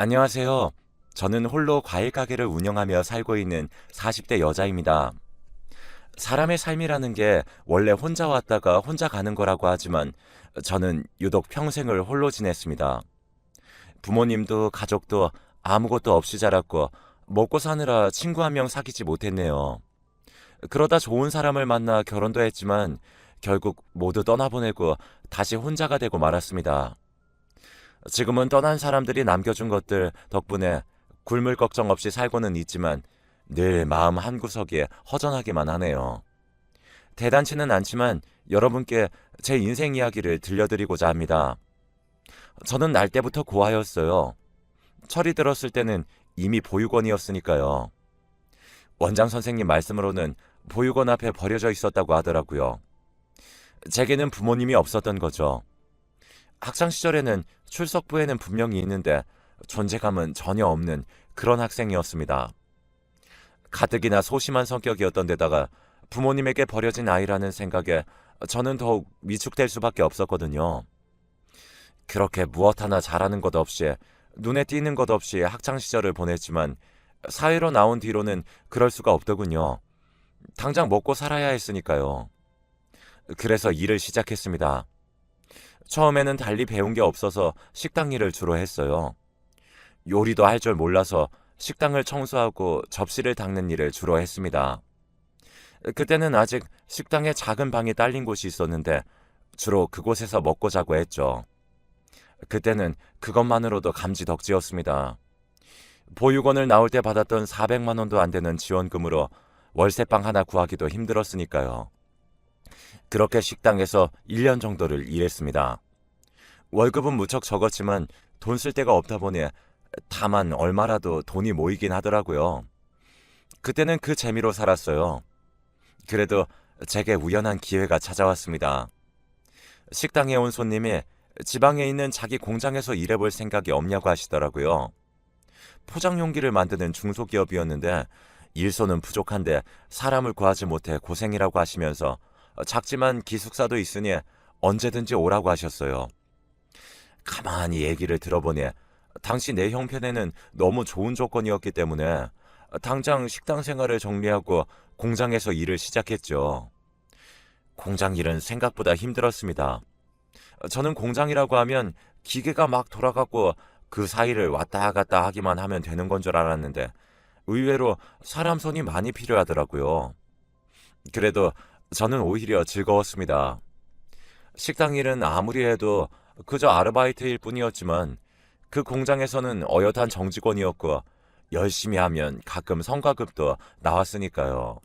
안녕하세요. 저는 홀로 과일 가게를 운영하며 살고 있는 40대 여자입니다. 사람의 삶이라는 게 원래 혼자 왔다가 혼자 가는 거라고 하지만 저는 유독 평생을 홀로 지냈습니다. 부모님도 가족도 아무것도 없이 자랐고 먹고 사느라 친구 한 명 사귀지 못했네요. 그러다 좋은 사람을 만나 결혼도 했지만 결국 모두 떠나보내고 다시 혼자가 되고 말았습니다. 지금은 떠난 사람들이 남겨준 것들 덕분에 굶을 걱정 없이 살고는 있지만 늘 마음 한구석에 허전하기만 하네요. 대단치는 않지만 여러분께 제 인생 이야기를 들려드리고자 합니다. 저는 날 때부터 고아였어요. 철이 들었을 때는 이미 보육원이었으니까요. 원장 선생님 말씀으로는 보육원 앞에 버려져 있었다고 하더라고요. 제게는 부모님이 없었던 거죠. 학창 시절에는 출석부에는 분명히 있는데 존재감은 전혀 없는 그런 학생이었습니다. 가뜩이나 소심한 성격이었던 데다가 부모님에게 버려진 아이라는 생각에 저는 더욱 위축될 수밖에 없었거든요. 그렇게 무엇 하나 잘하는 것 없이 눈에 띄는 것 없이 학창 시절을 보냈지만 사회로 나온 뒤로는 그럴 수가 없더군요. 당장 먹고 살아야 했으니까요. 그래서 일을 시작했습니다. 처음에는 달리 배운 게 없어서 식당 일을 주로 했어요. 요리도 할 줄 몰라서 식당을 청소하고 접시를 닦는 일을 주로 했습니다. 그때는 아직 식당에 작은 방이 딸린 곳이 있었는데 주로 그곳에서 먹고 자고 했죠. 그때는 그것만으로도 감지덕지였습니다. 보육원을 나올 때 받았던 400만 원도 안 되는 지원금으로 월세방 하나 구하기도 힘들었으니까요. 그렇게 식당에서 1년 정도를 일했습니다. 월급은 무척 적었지만 돈 쓸 데가 없다 보니 다만 얼마라도 돈이 모이긴 하더라고요. 그때는 그 재미로 살았어요. 그래도 제게 우연한 기회가 찾아왔습니다. 식당에 온 손님이 지방에 있는 자기 공장에서 일해볼 생각이 없냐고 하시더라고요. 포장 용기를 만드는 중소기업이었는데 일손은 부족한데 사람을 구하지 못해 고생이라고 하시면서 작지만 기숙사도 있으니 언제든지 오라고 하셨어요. 가만히 얘기를 들어보니 당시 내 형편에는 너무 좋은 조건이었기 때문에 당장 식당 생활을 정리하고 공장에서 일을 시작했죠. 공장 일은 생각보다 힘들었습니다. 저는 공장이라고 하면 기계가 막 돌아가고 그 사이를 왔다 갔다 하기만 하면 되는 건 줄 알았는데 의외로 사람 손이 많이 필요하더라고요. 그래도 저는 오히려 즐거웠습니다. 식당 일은 아무리 해도 그저 아르바이트일 뿐이었지만 그 공장에서는 어엿한 정직원이었고 열심히 하면 가끔 성과급도 나왔으니까요.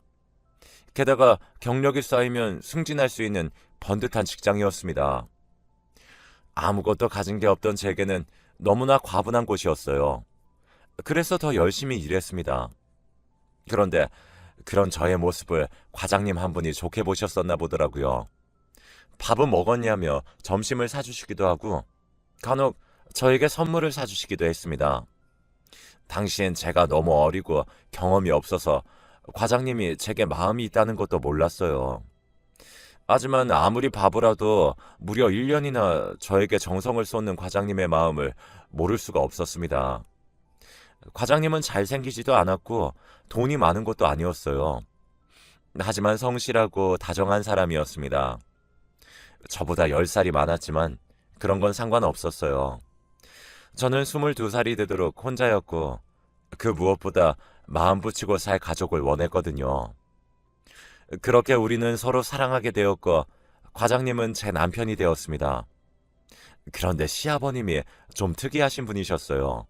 게다가 경력이 쌓이면 승진할 수 있는 번듯한 직장이었습니다. 아무것도 가진 게 없던 제게는 너무나 과분한 곳이었어요. 그래서 더 열심히 일했습니다. 그런데 그런 저의 모습을 과장님 한 분이 좋게 보셨었나 보더라고요. 밥은 먹었냐며 점심을 사주시기도 하고 간혹 저에게 선물을 사주시기도 했습니다. 당시엔 제가 너무 어리고 경험이 없어서 과장님이 제게 마음이 있다는 것도 몰랐어요. 하지만 아무리 바보라도 무려 1년이나 저에게 정성을 쏟는 과장님의 마음을 모를 수가 없었습니다. 과장님은 잘생기지도 않았고 돈이 많은 것도 아니었어요. 하지만 성실하고 다정한 사람이었습니다. 저보다 10살이 많았지만 그런 건 상관없었어요. 저는 22살이 되도록 혼자였고 그 무엇보다 마음 붙이고 살 가족을 원했거든요. 그렇게 우리는 서로 사랑하게 되었고 과장님은 제 남편이 되었습니다. 그런데 시아버님이 좀 특이하신 분이셨어요.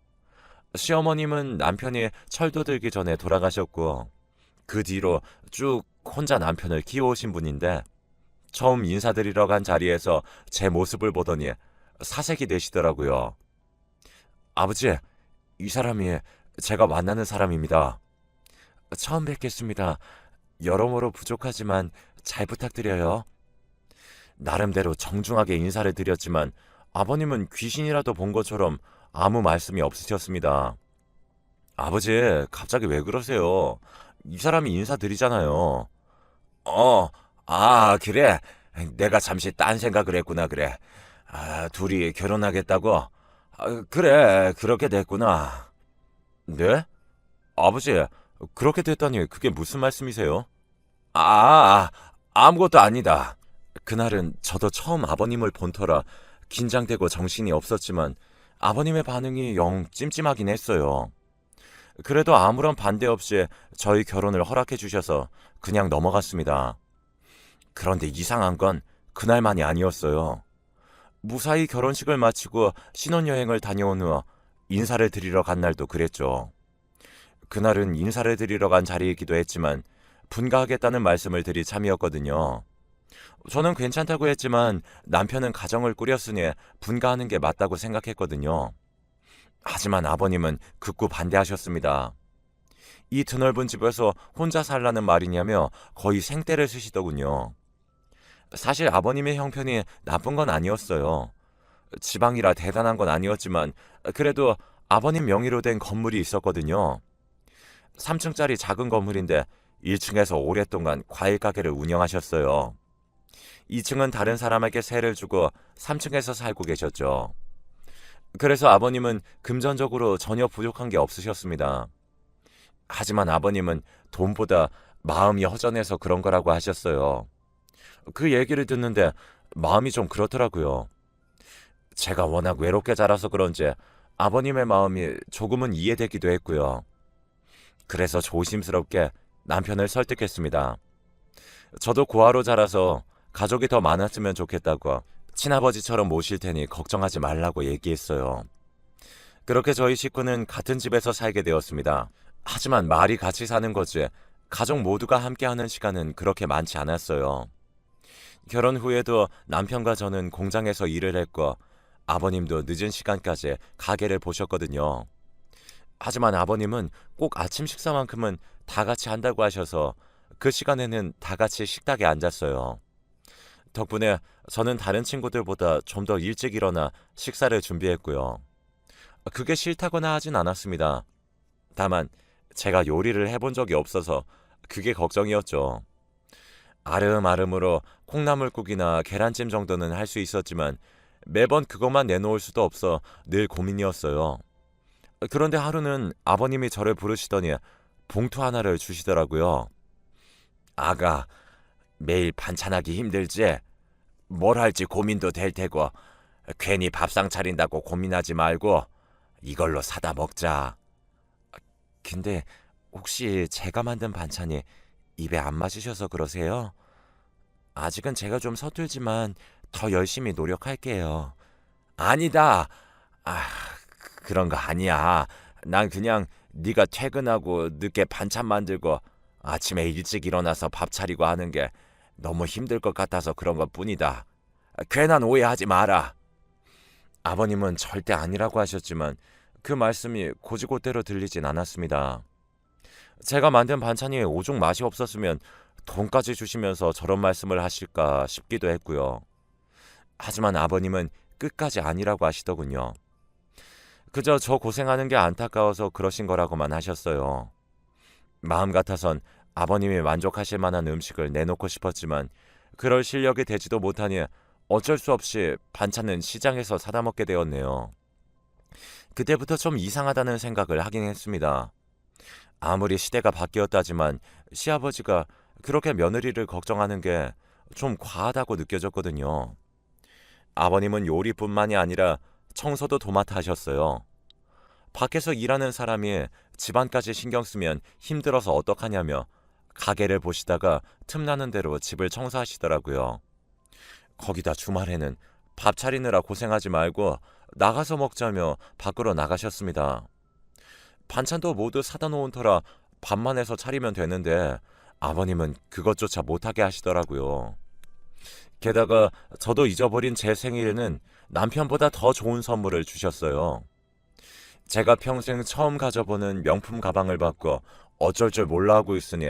시어머님은 남편이 철도 들기 전에 돌아가셨고 그 뒤로 쭉 혼자 남편을 키워오신 분인데 처음 인사드리러 간 자리에서 제 모습을 보더니 사색이 되시더라고요. 아버지, 이 사람이 제가 만나는 사람입니다. 처음 뵙겠습니다. 여러모로 부족하지만 잘 부탁드려요. 나름대로 정중하게 인사를 드렸지만 아버님은 귀신이라도 본 것처럼 아무 말씀이 없으셨습니다. 아버지, 갑자기 왜 그러세요? 이 사람이 인사드리잖아요. 어, 그래. 내가 잠시 딴 생각을 했구나, 그래. 둘이 결혼하겠다고? 그래, 그렇게 됐구나. 네? 아버지, 그렇게 됐다니 그게 무슨 말씀이세요? 아, 아무것도 아니다. 그날은 저도 처음 아버님을 본 터라 긴장되고 정신이 없었지만 아버님의 반응이 영 찜찜하긴 했어요. 그래도 아무런 반대 없이 저희 결혼을 허락해 주셔서 그냥 넘어갔습니다. 그런데 이상한 건 그날만이 아니었어요. 무사히 결혼식을 마치고 신혼여행을 다녀온 후 인사를 드리러 간 날도 그랬죠. 그날은 인사를 드리러 간 자리이기도 했지만 분가하겠다는 말씀을 드릴 참이었거든요. 저는 괜찮다고 했지만 남편은 가정을 꾸렸으니 분가하는 게 맞다고 생각했거든요. 하지만 아버님은 극구 반대하셨습니다. 이 드넓은 집에서 혼자 살라는 말이냐며 거의 생떼를 쓰시더군요. 사실 아버님의 형편이 나쁜 건 아니었어요. 지방이라 대단한 건 아니었지만 그래도 아버님 명의로 된 건물이 있었거든요. 3층짜리 작은 건물인데 1층에서 오랫동안 과일 가게를 운영하셨어요. 2층은 다른 사람에게 세를 주고 3층에서 살고 계셨죠. 그래서 아버님은 금전적으로 전혀 부족한 게 없으셨습니다. 하지만 아버님은 돈보다 마음이 허전해서 그런 거라고 하셨어요. 그 얘기를 듣는데 마음이 좀 그렇더라고요. 제가 워낙 외롭게 자라서 그런지 아버님의 마음이 조금은 이해되기도 했고요. 그래서 조심스럽게 남편을 설득했습니다. 저도 고아로 자라서 가족이 더 많았으면 좋겠다고 친아버지처럼 모실 테니 걱정하지 말라고 얘기했어요. 그렇게 저희 식구는 같은 집에서 살게 되었습니다. 하지만 말이 같이 사는 거지 가족 모두가 함께하는 시간은 그렇게 많지 않았어요. 결혼 후에도 남편과 저는 공장에서 일을 했고 아버님도 늦은 시간까지 가게를 보셨거든요. 하지만 아버님은 꼭 아침 식사만큼은 다 같이 한다고 하셔서 그 시간에는 다 같이 식탁에 앉았어요. 덕분에 저는 다른 친구들보다 좀 더 일찍 일어나 식사를 준비했고요. 그게 싫다거나 하진 않았습니다. 다만 제가 요리를 해본 적이 없어서 그게 걱정이었죠. 아름아름으로 콩나물국이나 계란찜 정도는 할 수 있었지만 매번 그것만 내놓을 수도 없어 늘 고민이었어요. 그런데 하루는 아버님이 저를 부르시더니 봉투 하나를 주시더라고요. 아가, 매일 반찬하기 힘들지? 뭘 할지 고민도 될 테고 괜히 밥상 차린다고 고민하지 말고 이걸로 사다 먹자. 근데 혹시 제가 만든 반찬이 입에 안 맞으셔서 그러세요? 아직은 제가 좀 서툴지만 더 열심히 노력할게요. 아니다. 아, 그런 거 아니야. 난 그냥 네가 퇴근하고 늦게 반찬 만들고 아침에 일찍 일어나서 밥 차리고 하는 게 너무 힘들 것 같아서 그런 것 뿐이다. 괜한 오해하지 마라. 아버님은 절대 아니라고 하셨지만 그 말씀이 고지고대로 들리진 않았습니다. 제가 만든 반찬이 오죽 맛이 없었으면 돈까지 주시면서 저런 말씀을 하실까 싶기도 했고요. 하지만 아버님은 끝까지 아니라고 하시더군요. 그저 저 고생하는 게 안타까워서 그러신 거라고만 하셨어요. 마음 같아선 아버님이 만족하실 만한 음식을 내놓고 싶었지만 그럴 실력이 되지도 못하니 어쩔 수 없이 반찬은 시장에서 사다 먹게 되었네요. 그때부터 좀 이상하다는 생각을 하긴 했습니다. 아무리 시대가 바뀌었다지만 시아버지가 그렇게 며느리를 걱정하는 게 좀 과하다고 느껴졌거든요. 아버님은 요리뿐만이 아니라 청소도 도맡아 하셨어요. 밖에서 일하는 사람이 집안까지 신경 쓰면 힘들어서 어떡하냐며 가게를 보시다가 틈나는 대로 집을 청소하시더라고요. 거기다 주말에는 밥 차리느라 고생하지 말고 나가서 먹자며 밖으로 나가셨습니다. 반찬도 모두 사다 놓은 터라 밥만 해서 차리면 되는데 아버님은 그것조차 못하게 하시더라고요. 게다가 저도 잊어버린 제 생일에는 남편보다 더 좋은 선물을 주셨어요. 제가 평생 처음 가져보는 명품 가방을 받고 어쩔 줄 몰라 하고 있으니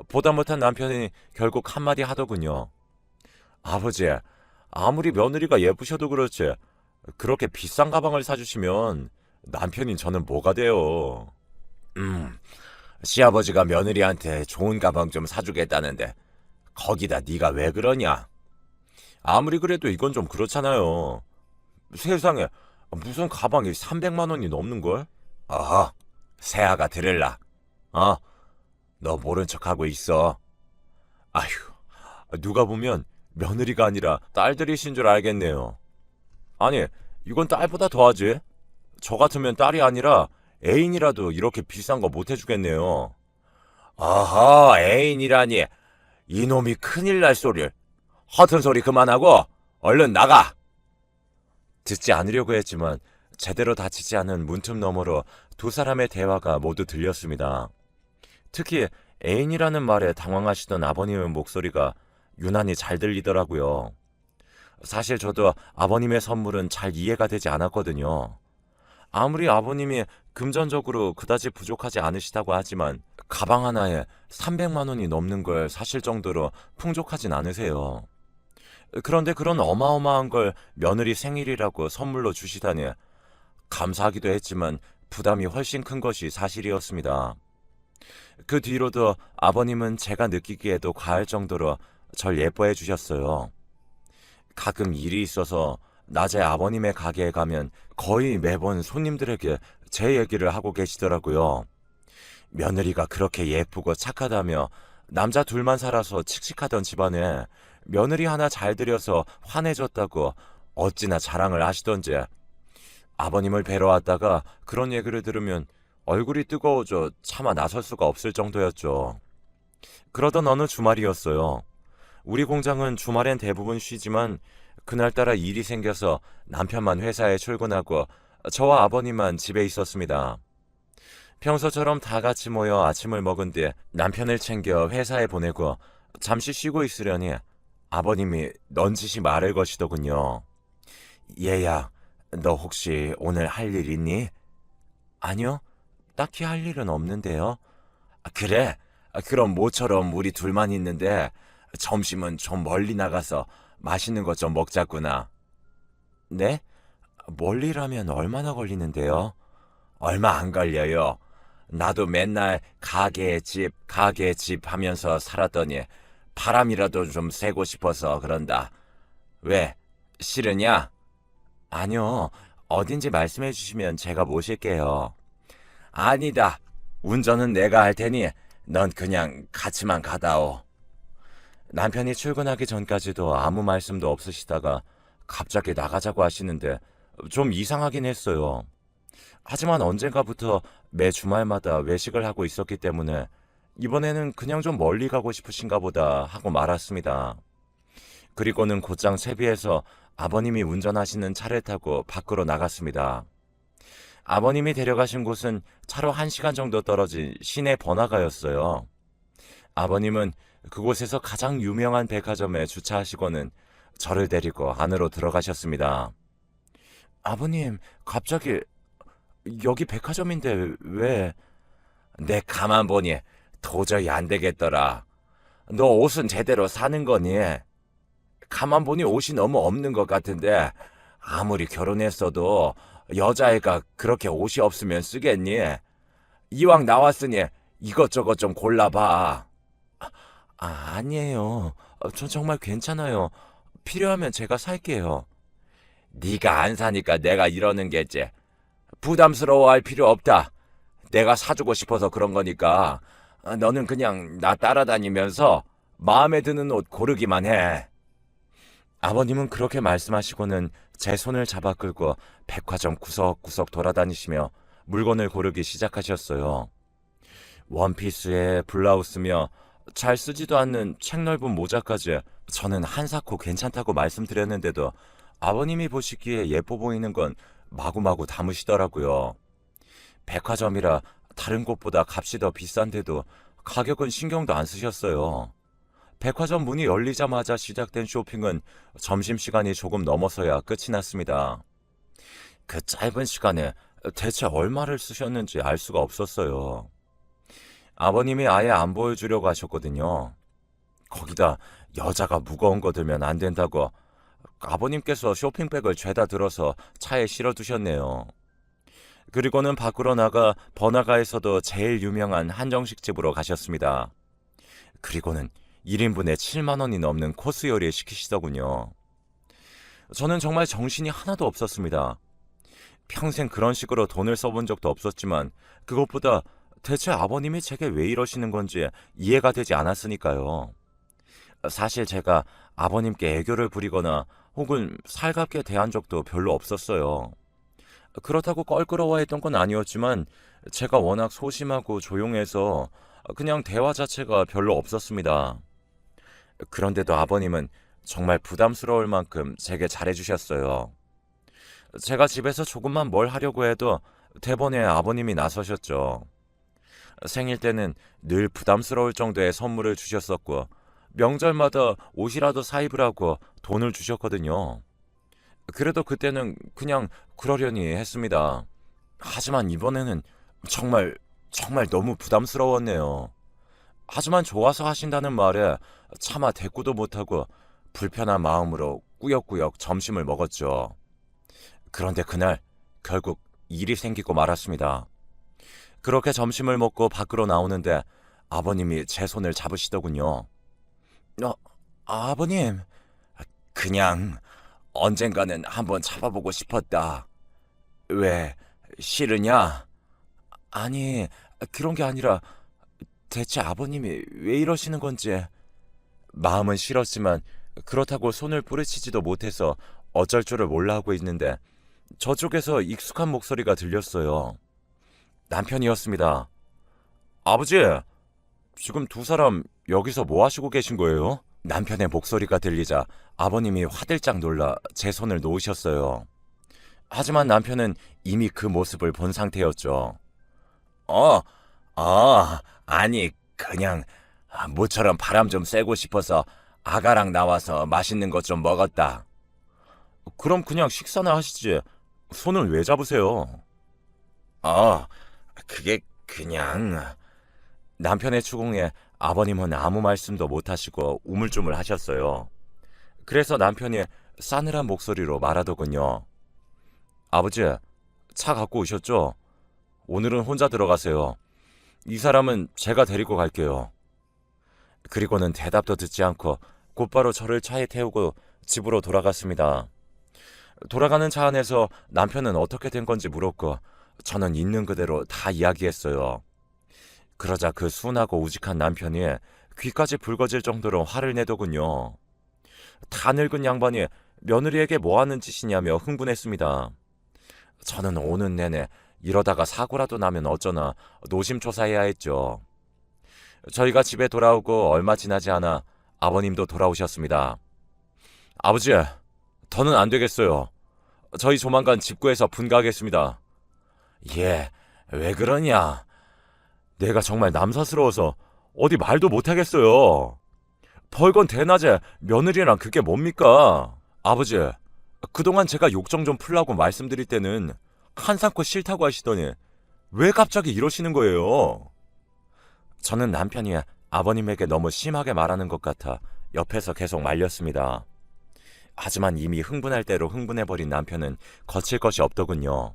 보다 못한 남편이 결국 한마디 하더군요. 아버지, 아무리 며느리가 예쁘셔도 그렇지 그렇게 비싼 가방을 사주시면 남편인 저는 뭐가 돼요? 시아버지가 며느리한테 좋은 가방 좀 사주겠다는데 거기다 네가 왜 그러냐? 아무리 그래도 이건 좀 그렇잖아요. 세상에 무슨 가방이 300만 원이 넘는걸? 어허, 새아가 들을라. 어, 너 모른 척하고 있어. 아휴, 누가 보면 며느리가 아니라 딸들이신 줄 알겠네요. 아니, 이건 딸보다 더하지. 저 같으면 딸이 아니라 애인이라도 이렇게 비싼 거 못 해주겠네요. 어허, 애인이라니. 이놈이 큰일 날 소리를. 허튼 소리 그만하고 얼른 나가. 듣지 않으려고 했지만 제대로 닫히지 않은 문틈 너머로 두 사람의 대화가 모두 들렸습니다. 특히 애인이라는 말에 당황하시던 아버님의 목소리가 유난히 잘 들리더라고요. 사실 저도 아버님의 선물은 잘 이해가 되지 않았거든요. 아무리 아버님이 금전적으로 그다지 부족하지 않으시다고 하지만 가방 하나에 300만 원이 넘는 걸 사실 정도로 풍족하진 않으세요. 그런데 그런 어마어마한 걸 며느리 생일이라고 선물로 주시다니 감사하기도 했지만 부담이 훨씬 큰 것이 사실이었습니다. 그 뒤로도 아버님은 제가 느끼기에도 과할 정도로 절 예뻐해 주셨어요. 가끔 일이 있어서 낮에 아버님의 가게에 가면 거의 매번 손님들에게 제 얘기를 하고 계시더라고요. 며느리가 그렇게 예쁘고 착하다며 남자 둘만 살아서 칙칙하던 집안에 며느리 하나 잘 들여서 환해졌다고 어찌나 자랑을 하시던지 아버님을 뵈러 왔다가 그런 얘기를 들으면 얼굴이 뜨거워져 차마 나설 수가 없을 정도였죠. 그러던 어느 주말이었어요. 우리 공장은 주말엔 대부분 쉬지만 그날따라 일이 생겨서 남편만 회사에 출근하고 저와 아버님만 집에 있었습니다. 평소처럼 다 같이 모여 아침을 먹은 뒤 남편을 챙겨 회사에 보내고 잠시 쉬고 있으려니 아버님이 넌지시 말을 거시더군요. 얘야, 너 혹시 오늘 할 일 있니? 아니요, 딱히 할 일은 없는데요. 그래? 그럼 모처럼 우리 둘만 있는데 점심은 좀 멀리 나가서 맛있는 것 좀 먹자꾸나. 네? 멀리라면 얼마나 걸리는데요? 얼마 안 걸려요. 나도 맨날 가게 집 하면서 살았더니 바람이라도 좀 쐬고 싶어서 그런다. 왜? 싫으냐? 아니요. 어딘지 말씀해 주시면 제가 모실게요. 아니다. 운전은 내가 할 테니 넌 그냥 같이만 가다오. 남편이 출근하기 전까지도 아무 말씀도 없으시다가 갑자기 나가자고 하시는데 좀 이상하긴 했어요. 하지만 언젠가부터 매 주말마다 외식을 하고 있었기 때문에 이번에는 그냥 좀 멀리 가고 싶으신가 보다 하고 말았습니다. 그리고는 곧장 채비해서 아버님이 운전하시는 차를 타고 밖으로 나갔습니다. 아버님이 데려가신 곳은 차로 1시간 정도 떨어진 시내 번화가였어요. 아버님은 그곳에서 가장 유명한 백화점에 주차하시고는 저를 데리고 안으로 들어가셨습니다. 아버님, 갑자기 여기 백화점인데 왜? 내 가만 보니 도저히 안 되겠더라. 너 옷은 제대로 사는 거니? 가만 보니 옷이 너무 없는 것 같은데 아무리 결혼했어도 여자애가 그렇게 옷이 없으면 쓰겠니? 이왕 나왔으니 이것저것 좀 골라봐. 아니에요. 전 정말 괜찮아요. 필요하면 제가 살게요. 네가 안 사니까 내가 이러는 게지. 부담스러워할 필요 없다. 내가 사주고 싶어서 그런 거니까 너는 그냥 나 따라다니면서 마음에 드는 옷 고르기만 해. 아버님은 그렇게 말씀하시고는 제 손을 잡아 끌고 백화점 구석구석 돌아다니시며 물건을 고르기 시작하셨어요. 원피스에 블라우스며 잘 쓰지도 않는 책 넓은 모자까지 저는 한사코 괜찮다고 말씀드렸는데도 아버님이 보시기에 예뻐 보이는 건 마구마구 담으시더라고요. 백화점이라 다른 곳보다 값이 더 비싼데도 가격은 신경도 안 쓰셨어요. 백화점 문이 열리자마자 시작된 쇼핑은 점심시간이 조금 넘어서야 끝이 났습니다. 그 짧은 시간에 대체 얼마를 쓰셨는지 알 수가 없었어요. 아버님이 아예 안 보여주려고 하셨거든요. 거기다 여자가 무거운 거 들면 안 된다고 아버님께서 쇼핑백을 죄다 들어서 차에 실어두셨네요. 그리고는 밖으로 나가 번화가에서도 제일 유명한 한정식 집으로 가셨습니다. 그리고는 1인분에 7만 원이 넘는 코스 요리를 시키시더군요. 저는 정말 정신이 하나도 없었습니다. 평생 그런 식으로 돈을 써본 적도 없었지만 그것보다 대체 아버님이 제게 왜 이러시는 건지 이해가 되지 않았으니까요. 사실 제가 아버님께 애교를 부리거나 혹은 살갑게 대한 적도 별로 없었어요. 그렇다고 껄끄러워했던 건 아니었지만 제가 워낙 소심하고 조용해서 그냥 대화 자체가 별로 없었습니다. 그런데도 아버님은 정말 부담스러울 만큼 제게 잘해주셨어요. 제가 집에서 조금만 뭘 하려고 해도 대번에 아버님이 나서셨죠. 생일 때는 늘 부담스러울 정도의 선물을 주셨었고 명절마다 옷이라도 사입으라고 돈을 주셨거든요. 그래도 그때는 그냥 그러려니 했습니다. 하지만 이번에는 정말 정말 너무 부담스러웠네요. 하지만 좋아서 하신다는 말에 차마 대꾸도 못하고 불편한 마음으로 꾸역꾸역 점심을 먹었죠. 그런데 그날 결국 일이 생기고 말았습니다. 그렇게 점심을 먹고 밖으로 나오는데 아버님이 제 손을 잡으시더군요. 아버님, 그냥 언젠가는 한번 잡아보고 싶었다. 왜, 싫으냐? 아니, 그런 게 아니라 대체 아버님이 왜 이러시는 건지. 마음은 싫었지만 그렇다고 손을 뿌리치지도 못해서 어쩔 줄을 몰라 하고 있는데 저쪽에서 익숙한 목소리가 들렸어요. 남편이었습니다. 아버지, 지금 두 사람 여기서 뭐 하시고 계신 거예요? 남편의 목소리가 들리자 아버님이 화들짝 놀라 제 손을 놓으셨어요. 하지만 남편은 이미 그 모습을 본 상태였죠. 아니, 그냥 모처럼 바람 좀 쐬고 싶어서 아가랑 나와서 맛있는 것 좀 먹었다. 그럼 그냥 식사나 하시지. 손을 왜 잡으세요? 그게 그냥... 남편의 추궁에 아버님은 아무 말씀도 못하시고 우물쭈물 하셨어요. 그래서 남편이 싸늘한 목소리로 말하더군요. 아버지, 차 갖고 오셨죠? 오늘은 혼자 들어가세요. 이 사람은 제가 데리고 갈게요. 그리고는 대답도 듣지 않고 곧바로 저를 차에 태우고 집으로 돌아갔습니다. 돌아가는 차 안에서 남편은 어떻게 된 건지 물었고 저는 있는 그대로 다 이야기했어요. 그러자 그 순하고 우직한 남편이 귀까지 붉어질 정도로 화를 내더군요. 다 늙은 양반이 며느리에게 뭐하는 짓이냐며 흥분했습니다. 저는 오는 내내 이러다가 사고라도 나면 어쩌나 노심초사해야 했죠. 저희가 집에 돌아오고 얼마 지나지 않아 아버님도 돌아오셨습니다. 아버지, 더는 안 되겠어요. 저희 조만간 집 구해서 분가하겠습니다. 왜 그러냐? 내가 정말 남사스러워서 어디 말도 못하겠어요. 벌건 대낮에 며느리랑 그게 뭡니까? 아버지, 그동안 제가 욕정 좀 풀라고 말씀드릴 때는 한상코 싫다고 하시더니 왜 갑자기 이러시는 거예요? 저는 남편이 아버님에게 너무 심하게 말하는 것 같아 옆에서 계속 말렸습니다. 하지만 이미 흥분할 대로 흥분해버린 남편은 거칠 것이 없더군요.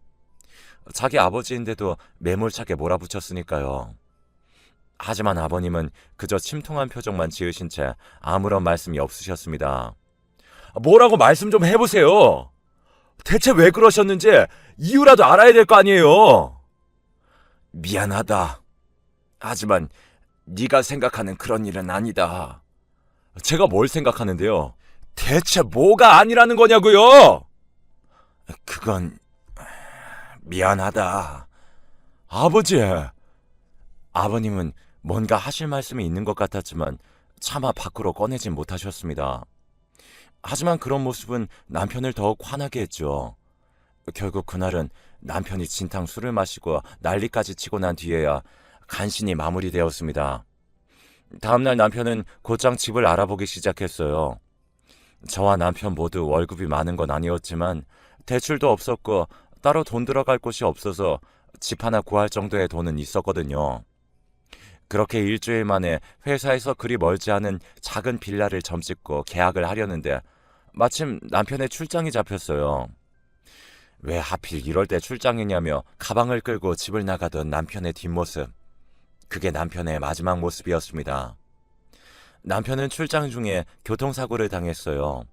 자기 아버지인데도 매몰차게 몰아붙였으니까요. 하지만 아버님은 그저 침통한 표정만 지으신 채 아무런 말씀이 없으셨습니다. 뭐라고 말씀 좀 해보세요. 대체 왜 그러셨는지 이유라도 알아야 될 거 아니에요. 미안하다. 하지만 네가 생각하는 그런 일은 아니다. 제가 뭘 생각하는데요? 대체 뭐가 아니라는 거냐고요? 그건 미안하다. 아버지. 아버님은 뭔가 하실 말씀이 있는 것 같았지만 차마 밖으로 꺼내진 못하셨습니다. 하지만 그런 모습은 남편을 더욱 화나게 했죠. 결국 그날은 남편이 진탕 술을 마시고 난리까지 치고 난 뒤에야 간신히 마무리되었습니다. 다음날 남편은 곧장 집을 알아보기 시작했어요. 저와 남편 모두 월급이 많은 건 아니었지만 대출도 없었고 따로 돈 들어갈 곳이 없어서 집 하나 구할 정도의 돈은 있었거든요. 그렇게 일주일 만에 회사에서 그리 멀지 않은 작은 빌라를 점찍고 계약을 하려는데 마침 남편의 출장이 잡혔어요. 왜 하필 이럴 때 출장이냐며 가방을 끌고 집을 나가던 남편의 뒷모습. 그게 남편의 마지막 모습이었습니다. 남편은 출장 중에 교통사고를 당했어요.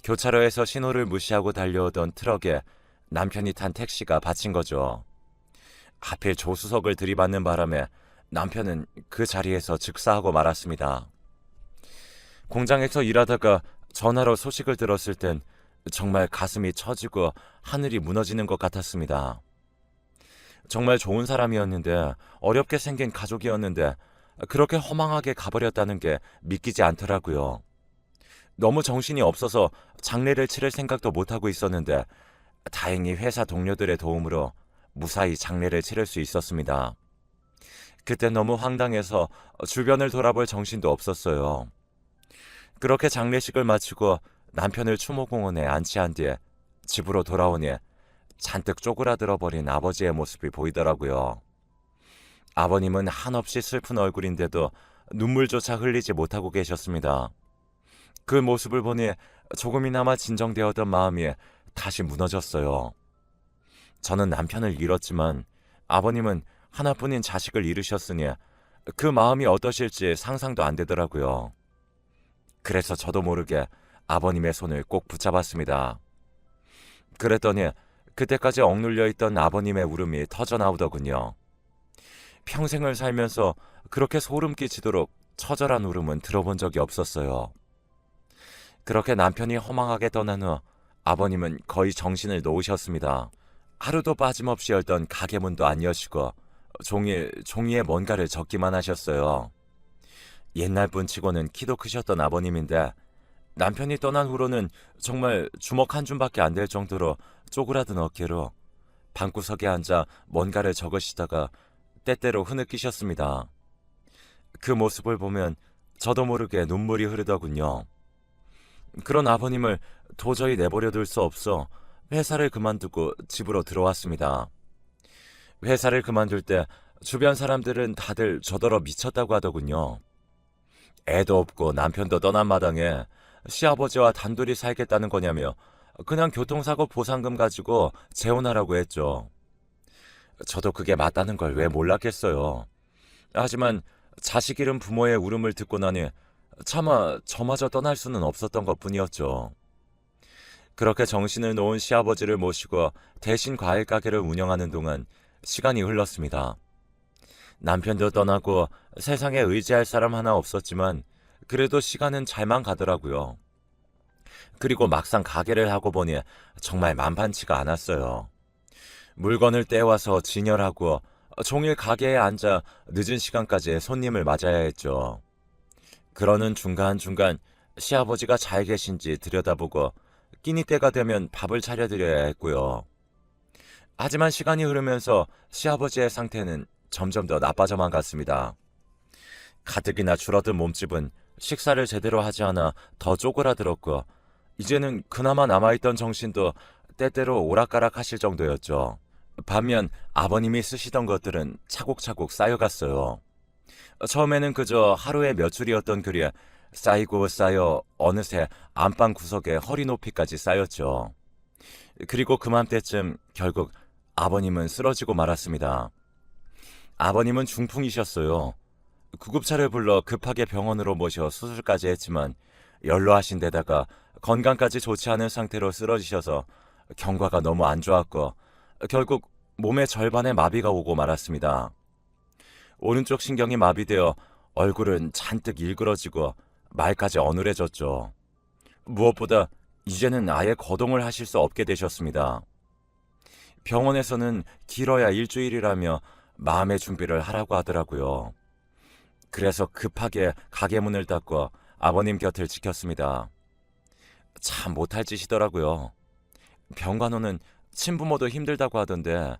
교차로에서 신호를 무시하고 달려오던 트럭에 남편이 탄 택시가 받친 거죠. 하필 조수석을 들이받는 바람에 남편은 그 자리에서 즉사하고 말았습니다. 공장에서 일하다가 전화로 소식을 들었을 땐 정말 가슴이 처지고 하늘이 무너지는 것 같았습니다. 정말 좋은 사람이었는데, 어렵게 생긴 가족이었는데 그렇게 허망하게 가버렸다는 게 믿기지 않더라고요. 너무 정신이 없어서 장례를 치를 생각도 못하고 있었는데 다행히 회사 동료들의 도움으로 무사히 장례를 치를 수 있었습니다. 그때 너무 황당해서 주변을 돌아볼 정신도 없었어요. 그렇게 장례식을 마치고 남편을 추모공원에 안치한 뒤에 집으로 돌아오니 잔뜩 쪼그라들어 버린 아버지의 모습이 보이더라고요. 아버님은 한없이 슬픈 얼굴인데도 눈물조차 흘리지 못하고 계셨습니다. 그 모습을 보니 조금이나마 진정되었던 마음이 다시 무너졌어요. 저는 남편을 잃었지만 아버님은 하나뿐인 자식을 잃으셨으니 그 마음이 어떠실지 상상도 안 되더라고요. 그래서 저도 모르게 아버님의 손을 꼭 붙잡았습니다. 그랬더니 그때까지 억눌려 있던 아버님의 울음이 터져나오더군요. 평생을 살면서 그렇게 소름 끼치도록 처절한 울음은 들어본 적이 없었어요. 그렇게 남편이 허망하게 떠난 후 아버님은 거의 정신을 놓으셨습니다. 하루도 빠짐없이 열던 가게 문도 안 여시고 종이에 뭔가를 적기만 하셨어요. 옛날 분치고는 키도 크셨던 아버님인데 남편이 떠난 후로는 정말 주먹 한 줌밖에 안 될 정도로 쪼그라든 어깨로 방구석에 앉아 뭔가를 적으시다가 때때로 흐느끼셨습니다. 그 모습을 보면 저도 모르게 눈물이 흐르더군요. 그런 아버님을 도저히 내버려 둘 수 없어 회사를 그만두고 집으로 들어왔습니다. 회사를 그만둘 때 주변 사람들은 다들 저더러 미쳤다고 하더군요. 애도 없고 남편도 떠난 마당에 시아버지와 단둘이 살겠다는 거냐며 그냥 교통사고 보상금 가지고 재혼하라고 했죠. 저도 그게 맞다는 걸 왜 몰랐겠어요. 하지만 자식 잃은 부모의 울음을 듣고 나니 차마 저마저 떠날 수는 없었던 것뿐이었죠. 그렇게 정신을 놓은 시아버지를 모시고 대신 과일 가게를 운영하는 동안 시간이 흘렀습니다. 남편도 떠나고 세상에 의지할 사람 하나 없었지만 그래도 시간은 잘만 가더라고요. 그리고 막상 가게를 하고 보니 정말 만반치가 않았어요. 물건을 떼와서 진열하고 종일 가게에 앉아 늦은 시간까지 손님을 맞아야 했죠. 그러는 중간중간 시아버지가 잘 계신지 들여다보고 끼니 때가 되면 밥을 차려드려야 했고요. 하지만 시간이 흐르면서 시아버지의 상태는 점점 더 나빠져만 갔습니다. 가뜩이나 줄어든 몸집은 식사를 제대로 하지 않아 더 쪼그라들었고 이제는 그나마 남아있던 정신도 때때로 오락가락 하실 정도였죠. 반면 아버님이 쓰시던 것들은 차곡차곡 쌓여갔어요. 처음에는 그저 하루에 몇 줄이었던 글이 쌓이고 쌓여 어느새 안방 구석에 허리 높이까지 쌓였죠. 그리고 그맘때쯤 결국 아버님은 쓰러지고 말았습니다. 아버님은 중풍이셨어요. 구급차를 불러 급하게 병원으로 모셔 수술까지 했지만 연로하신 데다가 건강까지 좋지 않은 상태로 쓰러지셔서 경과가 너무 안 좋았고 결국 몸의 절반에 마비가 오고 말았습니다. 오른쪽 신경이 마비되어 얼굴은 잔뜩 일그러지고 말까지 어눌해졌죠. 무엇보다 이제는 아예 거동을 하실 수 없게 되셨습니다. 병원에서는 길어야 일주일이라며 마음의 준비를 하라고 하더라고요. 그래서 급하게 가게 문을 닫고 아버님 곁을 지켰습니다. 참 못할 짓이더라고요. 병간호는 친부모도 힘들다고 하던데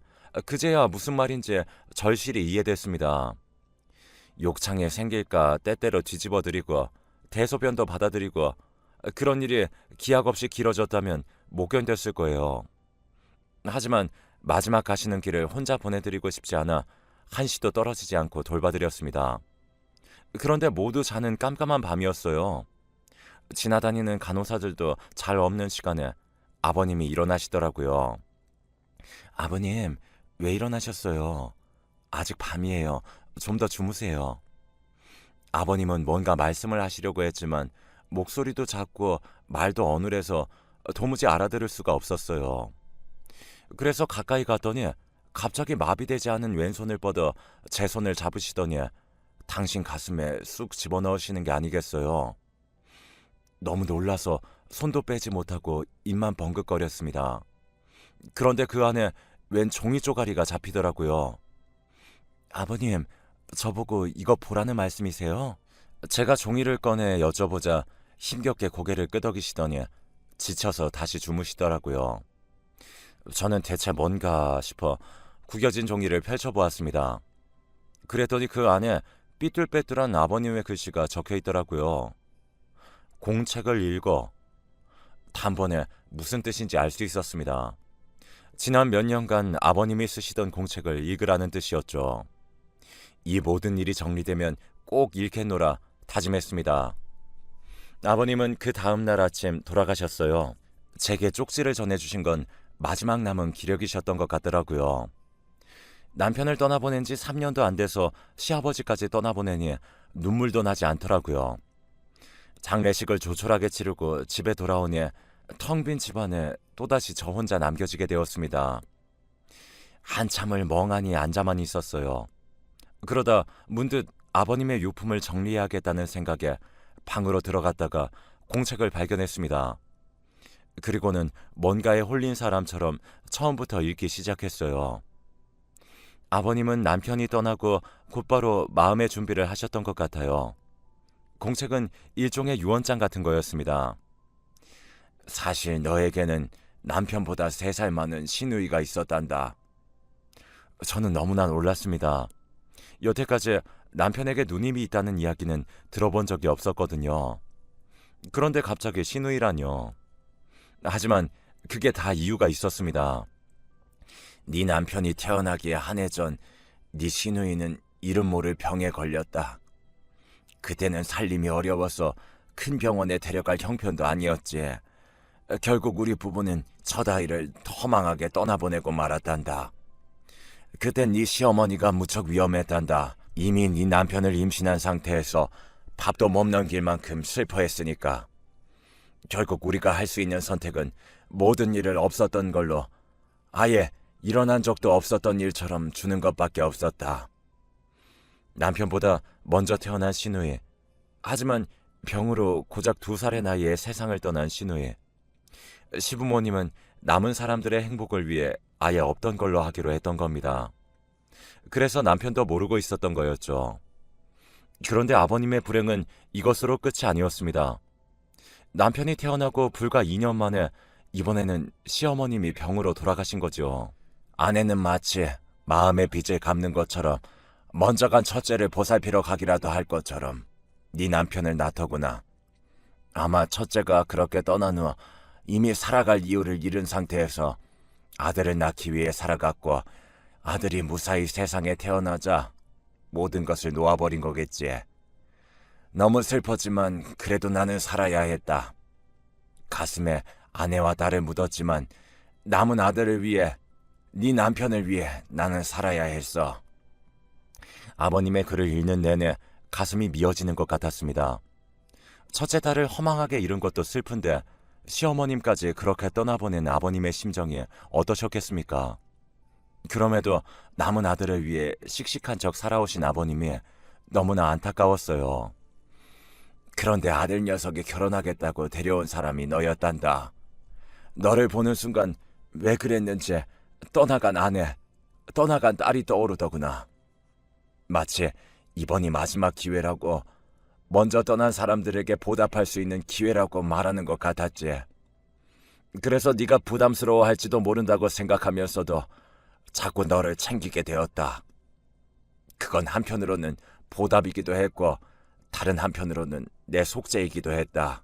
그제야 무슨 말인지 절실히 이해됐습니다. 욕창에 생길까 때때로 뒤집어드리고 대소변도 받아들이고 그런 일이 기약 없이 길어졌다면 못 견뎠을 거예요. 하지만 마지막 가시는 길을 혼자 보내드리고 싶지 않아 한시도 떨어지지 않고 돌봐드렸습니다. 그런데 모두 자는 깜깜한 밤이었어요. 지나다니는 간호사들도 잘 없는 시간에 아버님이 일어나시더라고요. 아버님, 왜 일어나셨어요? 아직 밤이에요. 좀 더 주무세요. 아버님은 뭔가 말씀을 하시려고 했지만 목소리도 작고 말도 어눌해서 도무지 알아들을 수가 없었어요. 그래서 가까이 갔더니 갑자기 마비되지 않은 왼손을 뻗어 제 손을 잡으시더니 당신 가슴에 쑥 집어넣으시는 게 아니겠어요. 너무 놀라서 손도 빼지 못하고 입만 벙긋거렸습니다. 그런데 그 안에 웬 종이 쪼가리가 잡히더라고요. 아버님, 저보고 이거 보라는 말씀이세요? 제가 종이를 꺼내 여쭤보자 힘겹게 고개를 끄덕이시더니 지쳐서 다시 주무시더라고요. 저는 대체 뭔가 싶어 구겨진 종이를 펼쳐보았습니다. 그랬더니 그 안에 삐뚤빼뚤한 아버님의 글씨가 적혀 있더라고요. 공책을 읽어. 단번에 무슨 뜻인지 알 수 있었습니다. 지난 몇 년간 아버님이 쓰시던 공책을 읽으라는 뜻이었죠. 이 모든 일이 정리되면 꼭 읽겠노라 다짐했습니다. 아버님은 그 다음 날 아침 돌아가셨어요. 제게 쪽지를 전해주신 건 마지막 남은 기력이셨던 것 같더라고요. 남편을 떠나보낸 지 3년도 안 돼서 시아버지까지 떠나보내니 눈물도 나지 않더라고요. 장례식을 조촐하게 치르고 집에 돌아오니 텅 빈 집안에 또다시 저 혼자 남겨지게 되었습니다. 한참을 멍하니 앉아만 있었어요. 그러다 문득 아버님의 유품을 정리해야겠다는 생각에 방으로 들어갔다가 공책을 발견했습니다. 그리고는 뭔가에 홀린 사람처럼 처음부터 읽기 시작했어요. 아버님은 남편이 떠나고 곧바로 마음의 준비를 하셨던 것 같아요. 공책은 일종의 유언장 같은 거였습니다. 사실 너에게는 남편보다 3살 많은 시누이가 있었단다. 저는 너무나 놀랐습니다. 여태까지 남편에게 누님이 있다는 이야기는 들어본 적이 없었거든요. 그런데 갑자기 시누이라뇨. 하지만 그게 다 이유가 있었습니다. 네 남편이 태어나기에 한 해 전 네 시누이는 이름 모를 병에 걸렸다. 그때는 살림이 어려워서 큰 병원에 데려갈 형편도 아니었지. 결국 우리 부부는 첫 아이를 허망하게 떠나보내고 말았단다. 그땐 네 시어머니가 무척 위험했단다. 이미 네 남편을 임신한 상태에서 밥도 못 넘길 만큼 슬퍼했으니까. 결국 우리가 할 수 있는 선택은 모든 일을 없었던 걸로 아예 일어난 적도 없었던 일처럼 주는 것밖에 없었다. 남편보다 먼저 태어난 시누이. 하지만 병으로 고작 2살의 나이에 세상을 떠난 시누이. 시부모님은 남은 사람들의 행복을 위해 아예 없던 걸로 하기로 했던 겁니다. 그래서 남편도 모르고 있었던 거였죠. 그런데 아버님의 불행은 이것으로 끝이 아니었습니다. 남편이 태어나고 불과 2년 만에 이번에는 시어머님이 병으로 돌아가신 거죠. 아내는 마치 마음의 빚을 갚는 것처럼 먼저 간 첫째를 보살피러 가기라도 할 것처럼 네 남편을 낳더구나. 아마 첫째가 그렇게 떠난 후 이미 살아갈 이유를 잃은 상태에서 아들을 낳기 위해 살아갔고 아들이 무사히 세상에 태어나자 모든 것을 놓아버린 거겠지. 너무 슬펐지만 그래도 나는 살아야 했다. 가슴에 아내와 딸을 묻었지만 남은 아들을 위해, 네 남편을 위해 나는 살아야 했어. 아버님의 글을 읽는 내내 가슴이 미어지는 것 같았습니다. 첫째 딸을 허망하게 잃은 것도 슬픈데 시어머님까지 그렇게 떠나보낸 아버님의 심정이 어떠셨겠습니까? 그럼에도 남은 아들을 위해 씩씩한 척 살아오신 아버님이 너무나 안타까웠어요. 그런데 아들 녀석이 결혼하겠다고 데려온 사람이 너였단다. 너를 보는 순간 왜 그랬는지 떠나간 아내, 떠나간 딸이 떠오르더구나. 마치 이번이 마지막 기회라고, 먼저 떠난 사람들에게 보답할 수 있는 기회라고 말하는 것 같았지. 그래서 네가 부담스러워할지도 모른다고 생각하면서도 자꾸 너를 챙기게 되었다. 그건 한편으로는 보답이기도 했고 다른 한편으로는 내 속죄이기도 했다.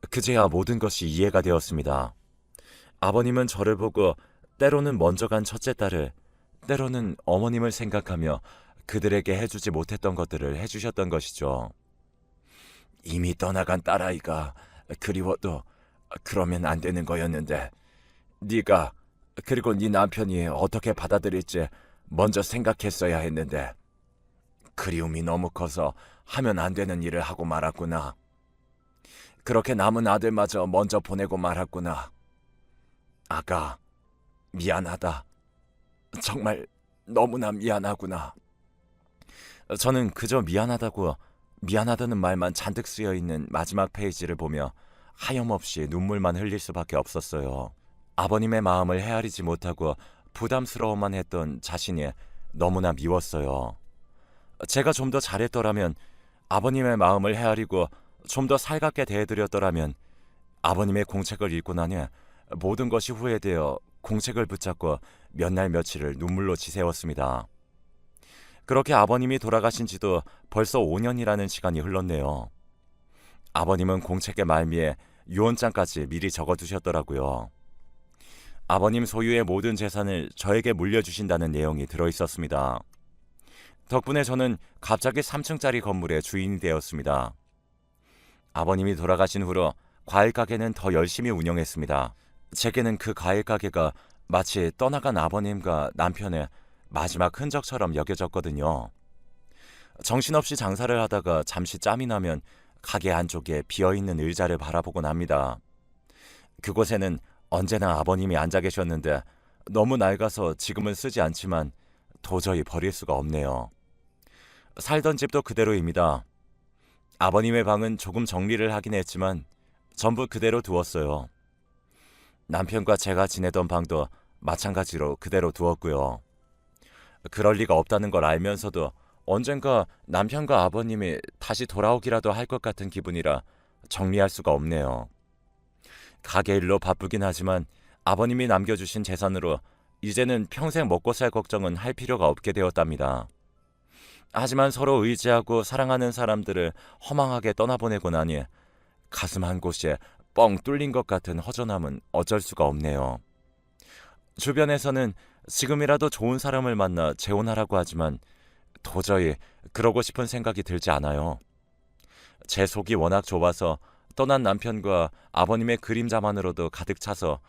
그제야 모든 것이 이해가 되었습니다. 아버님은 저를 보고 때로는 먼저 간 첫째 딸을, 때로는 어머님을 생각하며 그들에게 해주지 못했던 것들을 해주셨던 것이죠. 이미 떠나간 딸아이가 그리워도 그러면 안 되는 거였는데 네가, 그리고 네 남편이 어떻게 받아들일지 먼저 생각했어야 했는데 그리움이 너무 커서 하면 안 되는 일을 하고 말았구나. 그렇게 남은 아들마저 먼저 보내고 말았구나. 아가, 미안하다. 정말 너무나 미안하구나. 저는 그저 미안하다는 말만 잔뜩 쓰여 있는 마지막 페이지를 보며 하염없이 눈물만 흘릴 수밖에 없었어요. 아버님의 마음을 헤아리지 못하고 부담스러워만 했던 자신이 너무나 미웠어요. 제가 좀 더 잘했더라면, 아버님의 마음을 헤아리고 좀 더 살갑게 대해드렸더라면, 아버님의 공책을 읽고 나니 모든 것이 후회되어 공책을 붙잡고 몇 날 며칠을 눈물로 지새웠습니다. 그렇게 아버님이 돌아가신 지도 벌써 5년이라는 시간이 흘렀네요. 아버님은 공책의 말미에 유언장까지 미리 적어두셨더라고요. 아버님 소유의 모든 재산을 저에게 물려주신다는 내용이 들어있었습니다. 덕분에 저는 갑자기 3층짜리 건물의 주인이 되었습니다. 아버님이 돌아가신 후로 과일 가게는 더 열심히 운영했습니다. 제게는 그 과일 가게가 마치 떠나간 아버님과 남편의 마지막 흔적처럼 여겨졌거든요. 정신없이 장사를 하다가 잠시 짬이 나면 가게 안쪽에 비어있는 의자를 바라보곤 합니다. 그곳에는 언제나 아버님이 앉아 계셨는데 너무 낡아서 지금은 쓰지 않지만 도저히 버릴 수가 없네요. 살던 집도 그대로입니다. 아버님의 방은 조금 정리를 하긴 했지만 전부 그대로 두었어요. 남편과 제가 지내던 방도 마찬가지로 그대로 두었고요. 그럴 리가 없다는 걸 알면서도 언젠가 남편과 아버님이 다시 돌아오기라도 할 것 같은 기분이라 정리할 수가 없네요. 가게 일로 바쁘긴 하지만 아버님이 남겨주신 재산으로 이제는 평생 먹고 살 걱정은 할 필요가 없게 되었답니다. 하지만 서로 의지하고 사랑하는 사람들을 허망하게 떠나보내고 나니 가슴 한 곳에 뻥 뚫린 것 같은 허전함은 어쩔 수가 없네요. 주변에서는 지금이라도 좋은 사람을 만나 재혼하라고 하지만 도저히 그러고 싶은 생각이 들지 않아요. 제 속이 워낙 좁아서 떠난 남편과 아버님의 그림자만으로도 가득 차서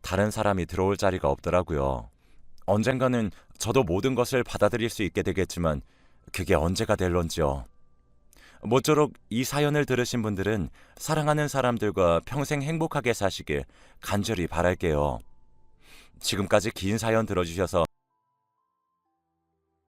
다른 사람이 들어올 자리가 없더라고요. 언젠가는 저도 모든 것을 받아들일 수 있게 되겠지만 그게 언제가 될런지요. 모쪼록 이 사연을 들으신 분들은 사랑하는 사람들과 평생 행복하게 사시길 간절히 바랄게요. 지금까지 긴 사연 들어주셔서